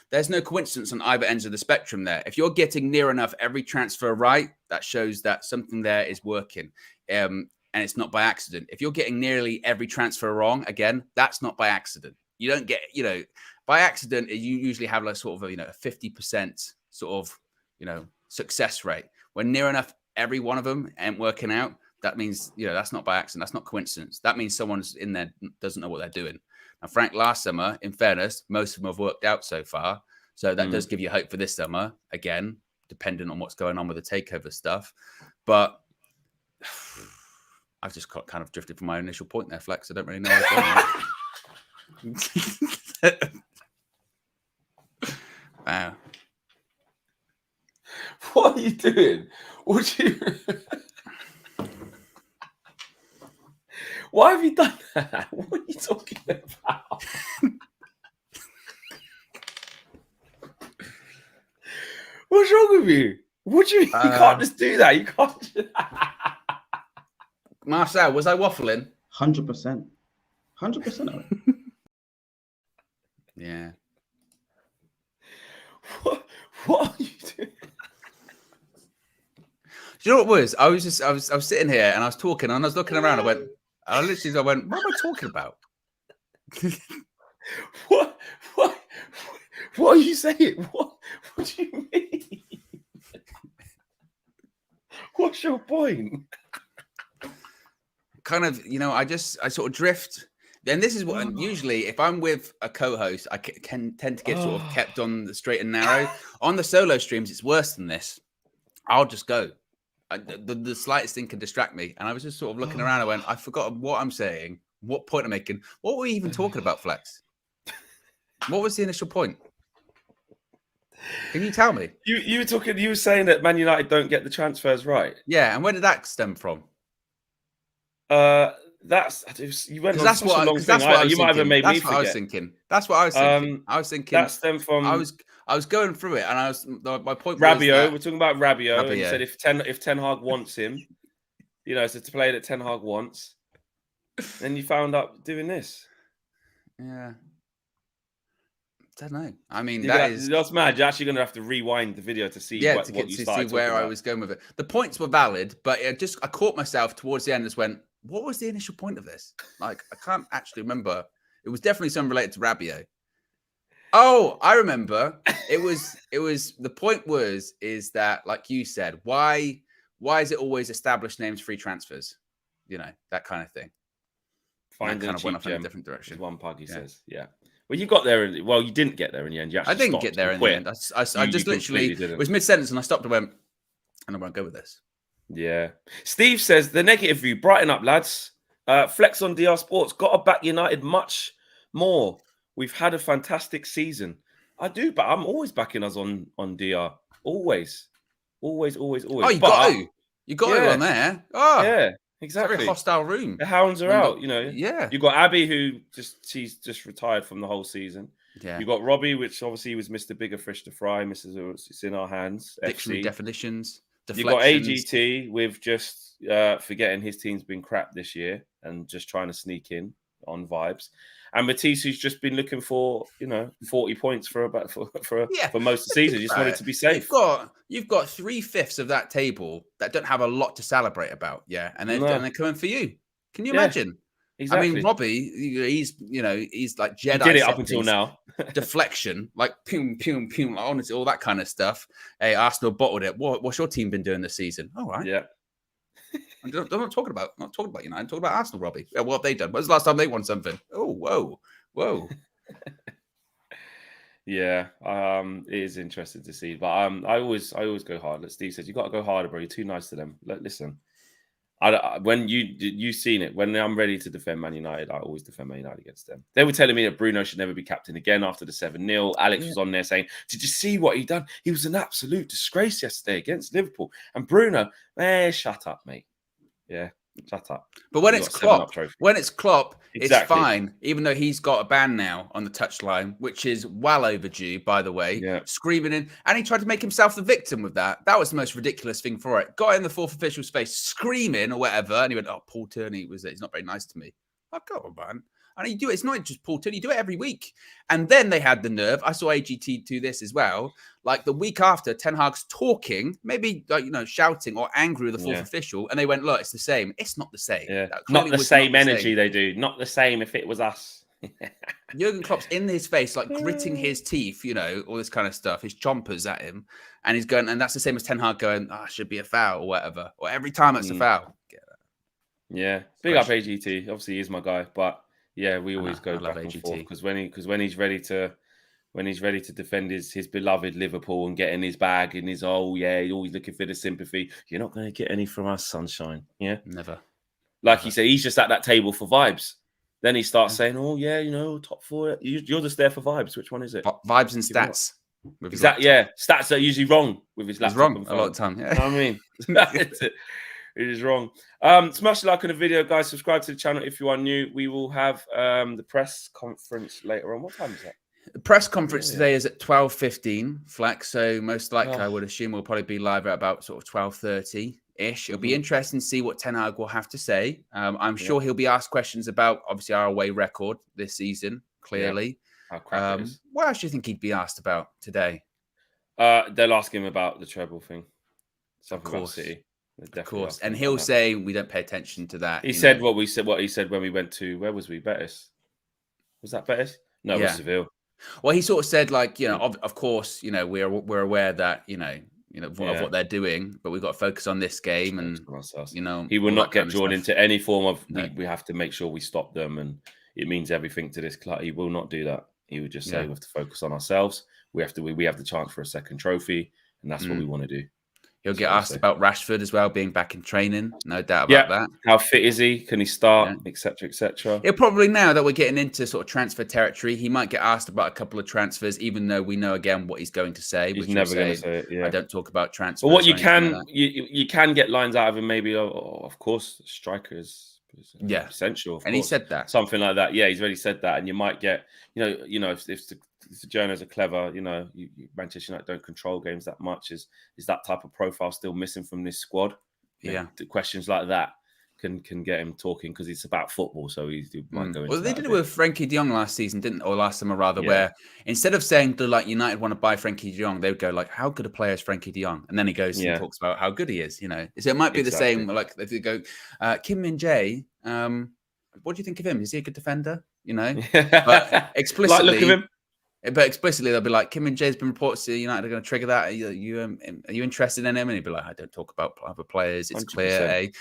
There's no coincidence on either ends of the spectrum there. If you're getting near enough every transfer right, that shows that something there is working. And it's not by accident. If you're getting nearly every transfer wrong, again, that's not by accident. You don't get, by accident, you usually have like sort of a 50% sort of, success rate. When near enough every one of them ain't working out, that means, that's not by accident. That's not coincidence. That means someone's in there doesn't know what they're doing. Now, Frank, last summer, in fairness, most of them have worked out so far. So that does give you hope for this summer, again, depending on what's going on with the takeover stuff. But I've just kind of drifted from my initial point there, Flex. I don't really know what's going on. Wow. What are you doing? Why have you done that? What are you talking about? What's wrong with you? What do you mean? You can't just do that. You can't do that. Marcel, was I waffling? 100%. 100% of it. Yeah. What are you doing? Do you know what it was? I was sitting here and I was talking and I was looking around. I went, what am I talking about? What are you saying? What do you mean? What's your point? Kind of, I sort of drift. And this is what usually, if I'm with a co-host, I can tend to get sort of kept on the straight and narrow. On the solo streams, it's worse than this. I'll just go. The slightest thing can distract me. And I was just sort of looking around. I went, I forgot what I'm saying, what point I'm making. What were we even talking about, Flex? What was the initial point? Can you tell me? You were saying that Man United don't get the transfers right. Yeah, and where did that stem from? You went on such a long thing. You might have made me forget. That's what I was thinking. I was thinking that stemmed from. I was going through it, and my point. Rabiot. We're talking about Rabiot. And he said if Ten Hag wants him, so to play that Ten Hag wants, then you found out doing this. Yeah. I don't know. I mean, that's mad. You're actually going to have to rewind the video to see what you started see where about. I was going with it. The points were valid, but I caught myself towards the end and just went, what was the initial point of this? Like, I can't actually remember. It was definitely something related to Rabiot. Oh, I remember. It was the point is that, like you said, why is it always established names free transfers? That kind of thing. Kind of went off in a different direction. One pug, he says, yeah. Well, you got there. Well, you didn't get there in the end. I didn't get there in the end. I just literally it was mid-sentence and I stopped and went, and I won't go with this. Yeah. Steve says, the negative view, brighten up, lads. Flex on DR Sports. Got to back United much more. We've had a fantastic season. I do, but I'm always backing us on DR. Always. Oh, you got to. You got it on there. Oh, yeah. Exactly. It's a very hostile room. The hounds are out, Yeah. You got Abby, who she's just retired from the whole season. Yeah. You got Robbie, which obviously was Mr. Bigger Fish to Fry. It's in our hands. Dictionary definitions. You got AGT with just forgetting his team's been crap this year and just trying to sneak in on vibes. And Matisse, who's just been looking for 40 points for most of the season. Just wanted to be safe. You've got 3/5 of that table that don't have a lot to celebrate about. Yeah, and they're coming for you. Can you imagine? Exactly. I mean, Robbie, he's like Jedi. He did it up until now. Deflection, like pum pum pum, like, honestly, all that kind of stuff. Hey, Arsenal bottled it. What's your team been doing this season? All right. Yeah. I'm not talking about United. I'm talking about Arsenal, Robbie. Yeah, what have they done? When's the last time they won something? Oh, whoa. Yeah, it is interesting to see. But I always go hard. Like Steve says, you got to go harder, bro. You're too nice to them. Listen, when you've seen it, when I'm ready to defend Man United, I always defend Man United against them. They were telling me that Bruno should never be captain again after the 7-0. Alex was on there saying, did you see what he done? He was an absolute disgrace yesterday against Liverpool. And Bruno, shut up, mate. Yeah, shut up. But when it's Klopp, it's fine, even though he's got a ban now on the touchline, which is well overdue, by the way. Yeah. Screaming in. And he tried to make himself the victim with that. That was the most ridiculous thing for it. Got in the fourth official's face, screaming or whatever. And he went, Paul Tierney he's not very nice to me. Oh, go on, man. And you do it. It's not just Paul Tudor. You do it every week. And then they had the nerve. I saw AGT do this as well. Like the week after, Ten Hag's talking, maybe like, shouting or angry with the fourth official. And they went, look, it's the same. It's not the same. Yeah. Not the same energy they do. Not the same if it was us. Jurgen Klopp's in his face, like gritting his teeth, all this kind of stuff. His chompers at him. And he's going, and that's the same as Ten Hag going, should be a foul or whatever. Or every time it's a foul. Yeah. Big up AGT. Obviously, he's my guy. But yeah, we always go back and forth because when he's ready to defend his beloved Liverpool and get in his bag and he's he's always looking for the sympathy. You're not going to get any from us, sunshine. Yeah, never. Like he said, he's just at that table for vibes. Then he starts saying, top 4. You're just there for vibes. Which one is it? Vibes and stats. Exactly. Yeah, stats are usually wrong with his laptop. He's wrong a lot of the time. Yeah. You know what I mean? It is wrong. Smash the like on the video, guys. Subscribe to the channel if you are new. We will have the press conference later on. What time is that? The press conference today is at 12:15, Flex. So most likely, I would assume we'll probably be live at about sort of 12:30-ish. It'll be interesting to see what Ten Hag will have to say. I'm sure he'll be asked questions about, obviously, our away record this season, clearly. How crap it is. What else do you think he'd be asked about today? They'll ask him about the treble thing. Something about City. Of course. And he'll say we don't pay attention to that. He said what he said when we went to, where was we? Betis. Was that Betis? No, it was Seville. Well, he sort of said, like, of course, we're aware that, of what they're doing, but we've got to focus on this game. And, he will not get drawn into any form of, we have to make sure we stop them. And it means everything to this club. He will not do that. He would just say we have to focus on ourselves. We have the chance for a second trophy. And that's what we want to do. He'll get asked about Rashford as well, being back in training. No doubt about that. How fit is he? Can he start? Etc. Etc. He'll probably, now that we're getting into sort of transfer territory, he might get asked about a couple of transfers, even though we know again what he's going to say. He's never going to say it. Yeah. I don't talk about transfers. But what you can you can get lines out of him. Maybe of course, strikers. Essential. And he said that. Something like that. Yeah, he's already said that. And you might get, if the journals are clever, Manchester United don't control games that much. Is that type of profile still missing from this squad? The questions like that can get him talking because it's about football. So he might go into Well, they did it with Frankie de Jong last season, didn't? Or last summer, rather, where instead of saying, United want to buy Frankie de Jong, they would go like, how good a player is Frankie de Jong? And then he goes and talks about how good he is, So it might be the same, like if you go, Kim Min-Jae, what do you think of him? Is he a good defender? But explicitly, like, look at him. But explicitly, they'll be like, Kim Min-Jae's been reported to United are going to trigger that. Are you interested in him? And he'd be like, I don't talk about other players. It's 100%. Clear,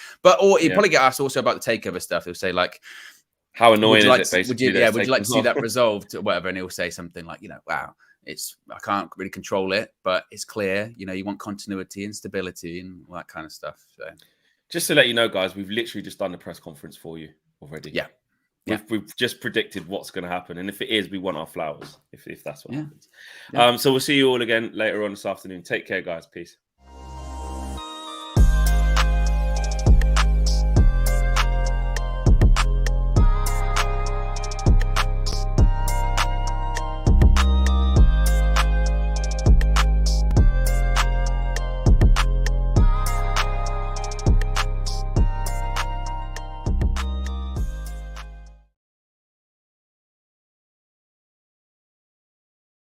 Or he'd probably get asked also about the takeover stuff. He'll say like, how annoying is it? Basically, would you like to see that resolved or whatever? And he'll say something like, wow, I can't really control it, but it's clear. You want continuity and stability and all that kind of stuff. So, just to let you know, guys, we've literally just done the press conference for you already. Yeah. We've just predicted what's going to happen. And if it is, we want our flowers, if that's what happens. Yeah. So we'll see you all again later on this afternoon. Take care, guys. Peace.